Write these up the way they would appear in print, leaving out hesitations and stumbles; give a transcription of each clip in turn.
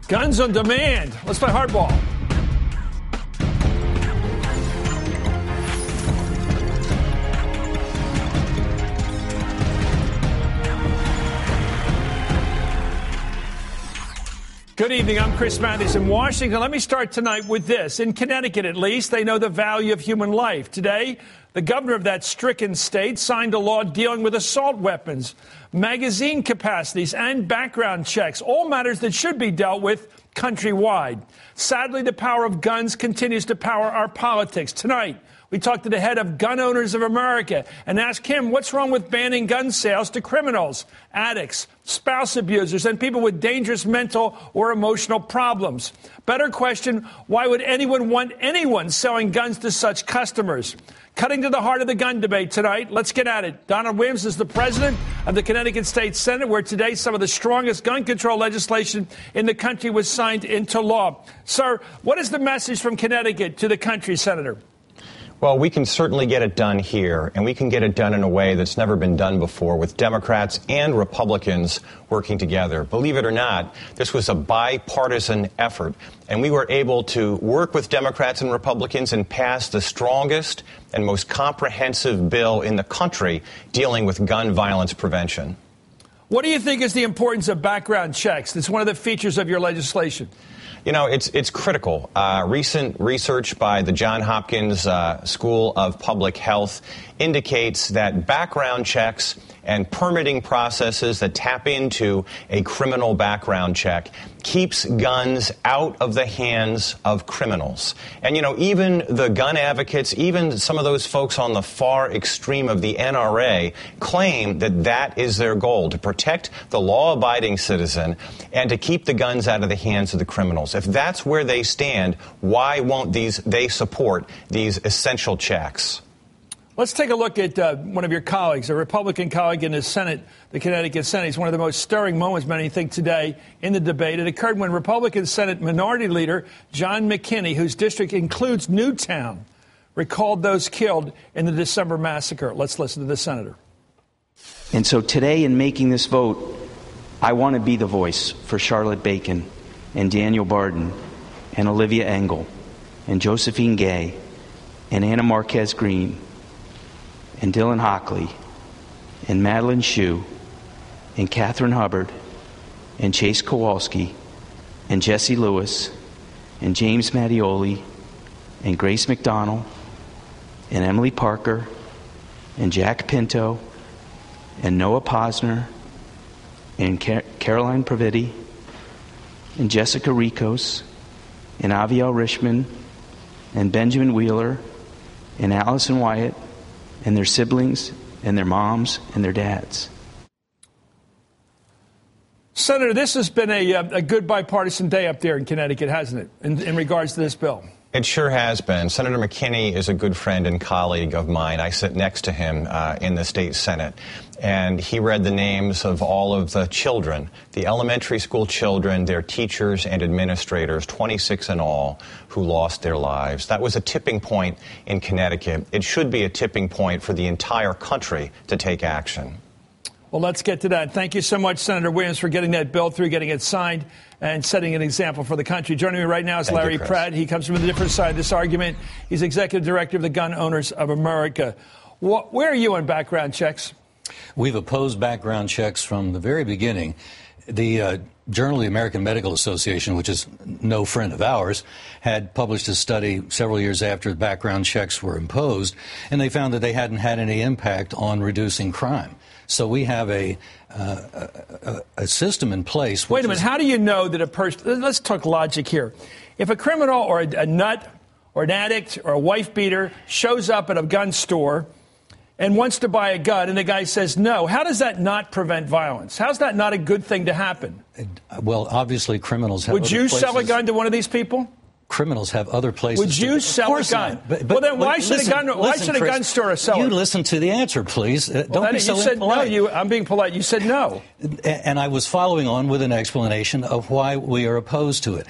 Guns on demand. Let's play Hardball. Good evening. I'm Chris Matthews in Washington. Let me start tonight with this. In Connecticut, at least, they know the value of human life. Today, the governor of that stricken state signed a law dealing with assault weapons, magazine capacities, and background checks, all matters that should be dealt with countrywide. Sadly, the power of guns continues to power our politics. Tonight, we talked to the head of Gun Owners of America and asked him what's wrong with banning gun sales to criminals, addicts, spouse abusers, and people with dangerous mental or emotional problems. Better question, why would anyone want anyone selling guns to such customers? Cutting to the heart of the gun debate tonight. Let's get at it. Donald Williams is the president of the Connecticut State Senate, where today some of the strongest gun control legislation in the country was signed into law. Sir, what is the message from Connecticut to the country, Senator? Well, we can certainly get it done here, and we can get it done in a way that's never been done before, with Democrats and Republicans working together. Believe it or not, this was a bipartisan effort, and we were able to work with Democrats and Republicans and pass the strongest and most comprehensive bill in the country dealing with gun violence prevention. What do you think is the importance of background checks? It's one of the features of your legislation. You know, it's critical. Recent research by the Johns Hopkins School of Public Health indicates that background checks and permitting processes that tap into a criminal background check keeps guns out of the hands of criminals. And, you know, even the gun advocates, even some of those folks on the far extreme of the NRA claim that that is their goal, to protect the law-abiding citizen and to keep the guns out of the hands of the criminals. If that's where they stand, why won't they support these essential checks? Let's take a look at one of your colleagues, a Republican colleague in the Senate, the Connecticut Senate. It's one of the most stirring moments, many think, today in the debate. It occurred when Republican Senate Minority Leader John McKinney, whose district includes Newtown, recalled those killed in the December massacre. Let's listen to the senator. And so today, in making this vote, I want to be the voice for Charlotte Bacon and Daniel Barden and Olivia Engel and Josephine Gay and Anna Marquez Green and Dylan Hockley, and Madeline Shue, and Catherine Hubbard, and Chase Kowalski, and Jesse Lewis, and James Mattioli, and Grace McDonald, and Emily Parker, and Jack Pinto, and Noah Posner, and Caroline Praviti, and Jessica Ricos, and Aviel Richmond, and Benjamin Wheeler, and Allison Wyatt, and their siblings, and their moms, and their dads. Senator, this has been a good bipartisan day up there in Connecticut, hasn't it, in regards to this bill? It sure has been. Senator McKinney is a good friend and colleague of mine. I sit next to him in the state Senate. And he read the names of all of the children, the elementary school children, their teachers and administrators, 26 in all, who lost their lives. That was a tipping point in Connecticut. It should be a tipping point for the entire country to take action. Well, let's get to that. Thank you so much, Senator Williams, for getting that bill through, getting it signed, and setting an example for the country. Joining me right now is Larry Pratt. He comes from a different side of this argument. He's executive director of the Gun Owners of America. Where are you on background checks? We've opposed background checks from the very beginning. The Journal of the American Medical Association, which is no friend of ours, had published a study several years after the background checks were imposed, and they found that they hadn't had any impact on reducing crime. So we have a system in place. Wait a minute. How do you know that a person? Let's talk logic here. If a criminal or a nut or an addict or a wife beater shows up at a gun store and wants to buy a gun and the guy says no, how does that not prevent violence? How's that not a good thing to happen? Well, obviously criminals have. Would you sell a gun to one of these people? Criminals have other places. Would you sell a gun? But well, then why should a gun store sell it? You listen to the answer, please. Don't be so impolite. You said no. I'm being polite. You said no. And I was following on with an explanation of why we are opposed to it.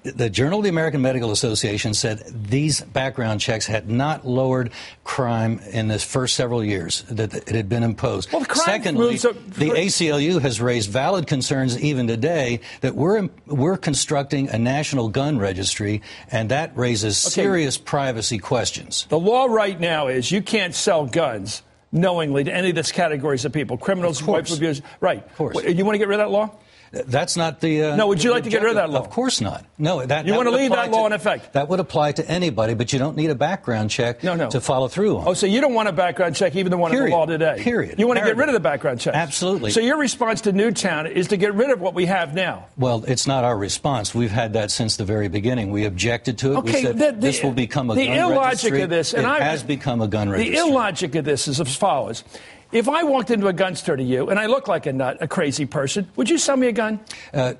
The Journal of the American Medical Association said these background checks had not lowered crime in the first several years that it had been imposed. Well, secondly, the ACLU has raised valid concerns even today that we're constructing a national gun registry, and that raises serious privacy questions. The law right now is you can't sell guns knowingly to any of these categories of people, criminals, wife abuse. Right. Of course. You want to get rid of that law? That's not the... no, would you like to get rid of that law? Of course not. No, you want to leave that law in effect? That would apply to anybody, but you don't need a background check to follow through on. Oh, so you don't want a background check, even the one in the law today? Period. You want to get rid of the background check? Absolutely. So your response to Newtown is to get rid of what we have now? Well, it's not our response. We've had that since the very beginning. We objected to it. Okay, we said this will become a gun registry. The illogic of this... It has become a gun registry. The illogic of this is as follows. If I walked into a gun store to you and I look like a nut, a crazy person, would you sell me a gun?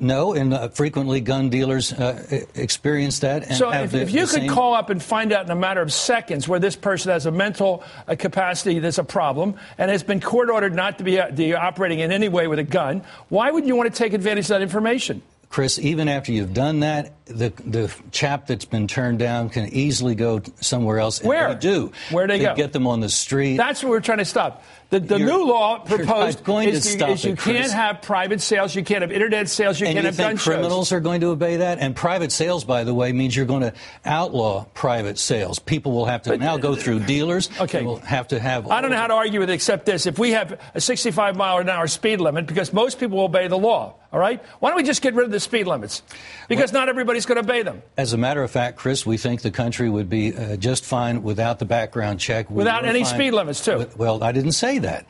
No, and frequently gun dealers experience that. And so if you could call up and find out in a matter of seconds where this person has a mental capacity that's a problem and has been court ordered not to be operating in any way with a gun, why wouldn't you want to take advantage of that information? Chris, even after you've done that, the chap that's been turned down can easily go somewhere else. And where? They do. Where they go? Get them on the street. That's what we're trying to stop. The new law proposed is you can't have private sales, you can't have internet sales, you can't have gun shows. Criminals are going to obey that? And private sales, by the way, means you're going to outlaw private sales. People will have to now go through dealers. Okay. They will have to have... I don't know how to argue with it except this. If we have a 65-mile-an-hour speed limit, because most people will obey the law, all right? Why don't we just get rid of the speed limits? Because not everybody's going to obey them. As a matter of fact, Chris, we think the country would be just fine without the background check. Without any speed limits, too. Well, I didn't say that.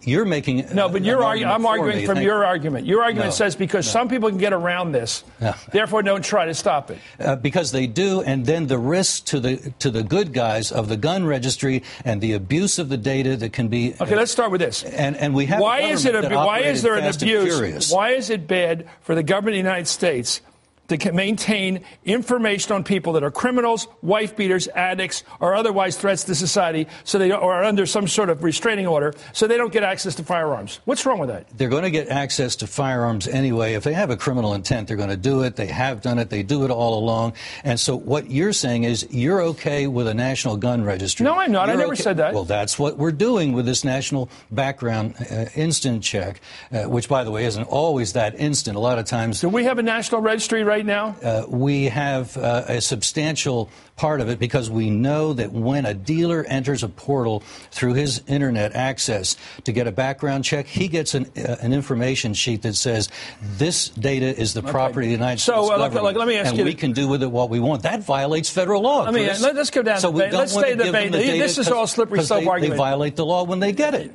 You're making... No, but I'm arguing from your argument. Your argument says because some people can get around this, therefore don't try to stop it. Because they do, and then the risk to the good guys of the gun registry and the abuse of the data that can be... Okay, let's start with this. And we have why is there an abuse? Why is it bad for the government of the United States to maintain information on people that are criminals, wife beaters, addicts, or otherwise threats to society, or are under some sort of restraining order, so they don't get access to firearms? What's wrong with that? They're going to get access to firearms anyway. If they have a criminal intent, they're going to do it. They have done it. They do it all along. And so what you're saying is you're okay with a national gun registry. No, I'm not. I never said that. Well, that's what we're doing with this national background instant check, which, by the way, isn't always that instant. A lot of times... Do we have a national registry right now? We have a substantial part of it because we know that when a dealer enters a portal through his internet access to get a background check, he gets an information sheet that says this data is the property of the United States government, let me ask you, we can do with it what we want. That violates federal law. Let's go down. Let's stay in the debate. This is all slippery slope argument. They violate the law when they get it.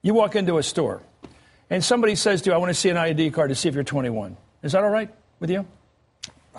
You walk into a store, and somebody says to you, "I want to see an ID card to see if you're 21." Is that all right with you?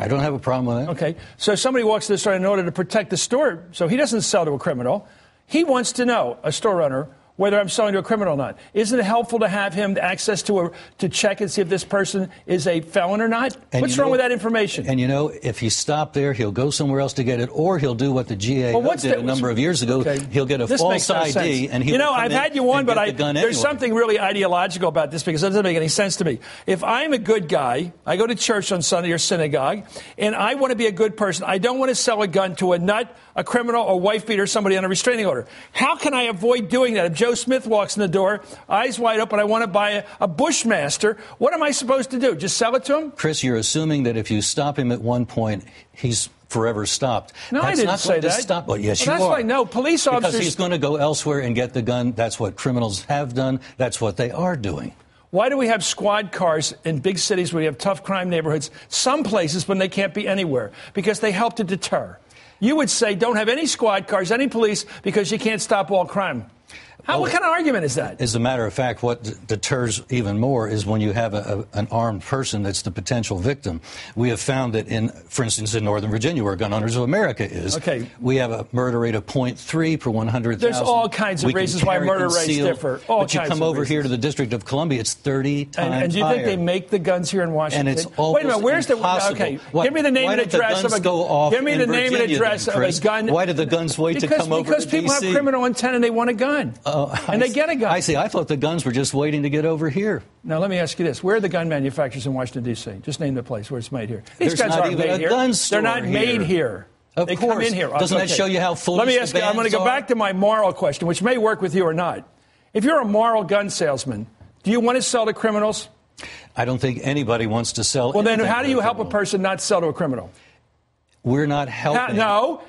I don't have a problem with that. Okay. So somebody walks to the store in order to protect the store, so he doesn't sell to a criminal. He wants to know, a store owner, whether I'm selling to a criminal or not. Isn't it helpful to have him access to check and see if this person is a felon or not? What's wrong with that information? And, if he stopped there, he'll go somewhere else to get it, or he'll do what the GAO did a number of years ago. Okay. He'll get a false ID, and he'll I've had you on, but there's something really ideological about this because it doesn't make any sense to me. If I'm a good guy, I go to church on Sunday or synagogue, and I want to be a good person. I don't want to sell a gun to a nut, a criminal, or wife beater, somebody on a restraining order. How can I avoid doing that? If Joe Smith walks in the door, eyes wide open, I want to buy a Bushmaster, what am I supposed to do? Just sell it to him? Chris, you're assuming that if you stop him at one point, he's forever stopped. No, I didn't say that. Well, yes, you are. That's like, no, police officers... Because he's going to go elsewhere and get the gun. That's what criminals have done. That's what they are doing. Why do we have squad cars in big cities where you have tough crime neighborhoods, some places when they can't be anywhere? Because they help to deter. You would say don't have any squad cars, any police, because you can't stop all crime. What kind of argument is that? As a matter of fact, what deters even more is when you have an armed person that's the potential victim. We have found that, for instance, in Northern Virginia, where Gun Owners of America is, we have a murder rate of 0.3 per 100,000. There's all kinds of reasons why murder rates differ. But you come over here to the District of Columbia, it's 30 times higher. And do you think they make the guns here in Washington? And it's almost Wait a minute, where's impossible. Give me the name and address of a gun. Give me the name and address of a gun. Why do the guns wait to come over to Because people have criminal intent and they want a gun. and they get a gun. I see. I thought the guns were just waiting to get over here. Now, let me ask you this. Where are the gun manufacturers in Washington, D.C.? Just name the place where it's made here. These guns aren't made here. They're not made here. Of they course. come in here. Doesn't that show you how foolish Let me ask you, I'm going to go are? back to my moral question, which may work with you or not. If you're a moral gun salesman, do you want to sell to criminals? I don't think anybody wants to sell. Well, then how do you help a person not sell to a criminal? We're not helping.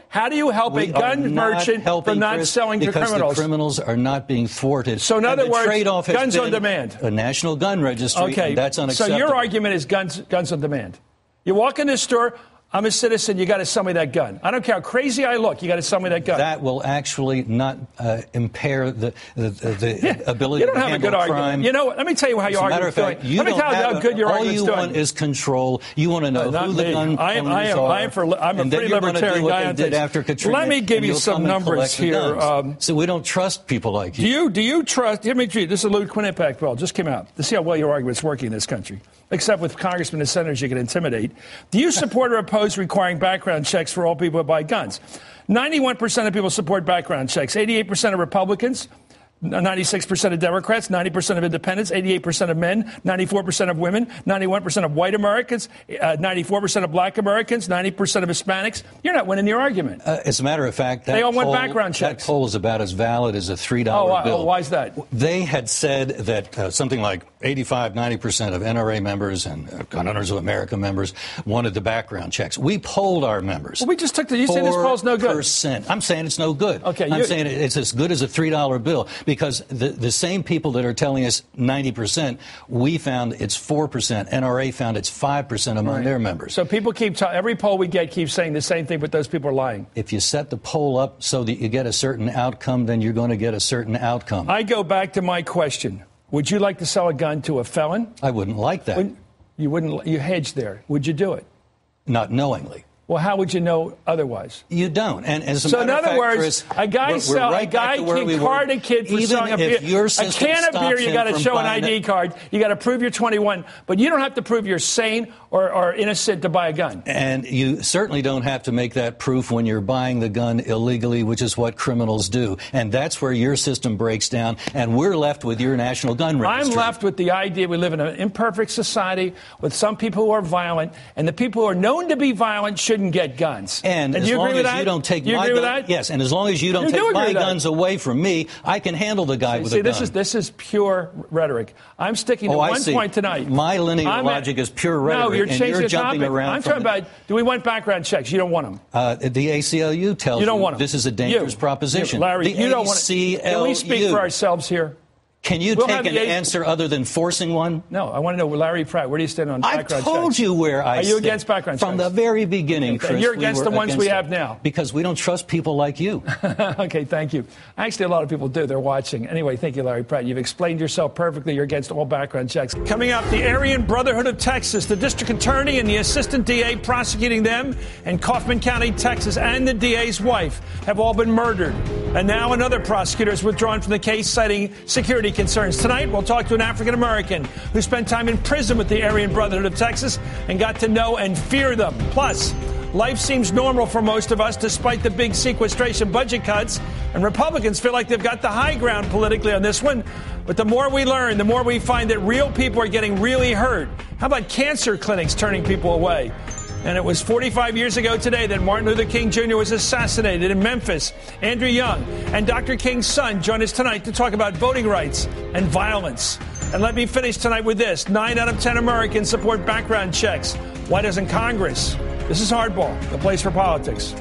How do you help a gun merchant from not selling to criminals? Because the criminals are not being thwarted. So in other words, trade-off has guns been on demand. A national gun registry, okay. And that's unacceptable. So your argument is guns on demand. You walk in this store, I'm a citizen, you got to sell me that gun. I don't care how crazy I look, you got to sell me that gun. That will actually not impair the ability to handle crime. You don't have a good argument. You know what? Let me tell you how you argue. Let me tell you how good your argument's doing. All you want is control. You want to know who the gun owners are. I'm a pretty libertarian guy on this. After Katrina, let me give you some numbers here. So we don't trust people like you. Do you trust? Let me read. This is a Lewd Quinnipiac bill. Just came out to see how well your argument's working in this country. Except with congressmen and senators, you can intimidate. Do you support or oppose requiring background checks for all people who buy guns? 91% of people support background checks. 88% of Republicans, 96% of Democrats, 90% of independents, 88% of men, 94% of women, 91% of white Americans, 94% of black Americans, 90% of Hispanics. You're not winning your argument. As a matter of fact, they all want background checks. That poll is about as valid as a $3 bill. Why is that? They had said that something like 85, 90% of NRA members and Gun Owners of America members wanted the background checks. We polled our members. Well, we just took you say this poll's no good. I'm saying it's no good. Okay, I'm saying it's as good as a $3 bill. Because the same people that are telling us 90%, we found it's 4%. NRA found it's 5% among their members. So people every poll we get keeps saying the same thing, but those people are lying. If you set the poll up so that you get a certain outcome, then you're going to get a certain outcome. I go back to my question. Would you like to sell a gun to a felon? I wouldn't like that. You wouldn't. You hedged there. Would you do it? Not knowingly. Well, how would you know otherwise? You don't. And as a so matter in other of fact, words, Chris, a guy card a kid for selling a beer. A can of beer, you got to show an ID card. You got to prove you're 21, but you don't have to prove you're sane or innocent to buy a gun. And you certainly don't have to make that proof when you're buying the gun illegally, which is what criminals do. And that's where your system breaks down, and we're left with your national gun registry. I'm left with the idea we live in an imperfect society with some people who are violent, and the people who are known to be violent shouldn't get guns. And as long as you don't take my guns, yes, and as long as you don't take my guns away from me, I can handle the guy with a gun. This is pure rhetoric. I'm sticking to one point tonight. My linear logic is pure rhetoric. No, you're changing the topic. I'm talking about, do we want background checks? You don't want them. The ACLU tells you don't want them. This is a dangerous proposition. Larry, you don't want it. Can we speak for ourselves here? Can you take an answer other than forcing one? No, I want to know, Larry Pratt, where do you stand on background checks? I told you where I stand. Are you against background checks? From the very beginning, Chris. You're against the ones we have now. Because we don't trust people like you. Okay, thank you. Actually, a lot of people do. They're watching. Anyway, thank you, Larry Pratt. You've explained yourself perfectly. You're against all background checks. Coming up, the Aryan Brotherhood of Texas, the district attorney and the assistant DA prosecuting them in Kaufman County, Texas, and the DA's wife have all been murdered. And now another prosecutor is withdrawn from the case, citing security concerns. Tonight, we'll talk to an African-American who spent time in prison with the Aryan Brotherhood of Texas and got to know and fear them. Plus, life seems normal for most of us despite the big sequestration budget cuts, and Republicans feel like they've got the high ground politically on this one. But the more we learn, the more we find that real people are getting really hurt. How about cancer clinics turning people away? And it was 45 years ago today that Martin Luther King Jr. was assassinated in Memphis. Andrew Young and Dr. King's son join us tonight to talk about voting rights and violence. And let me finish tonight with this. 9 out of 10 Americans support background checks. Why doesn't Congress? This is Hardball, the place for politics.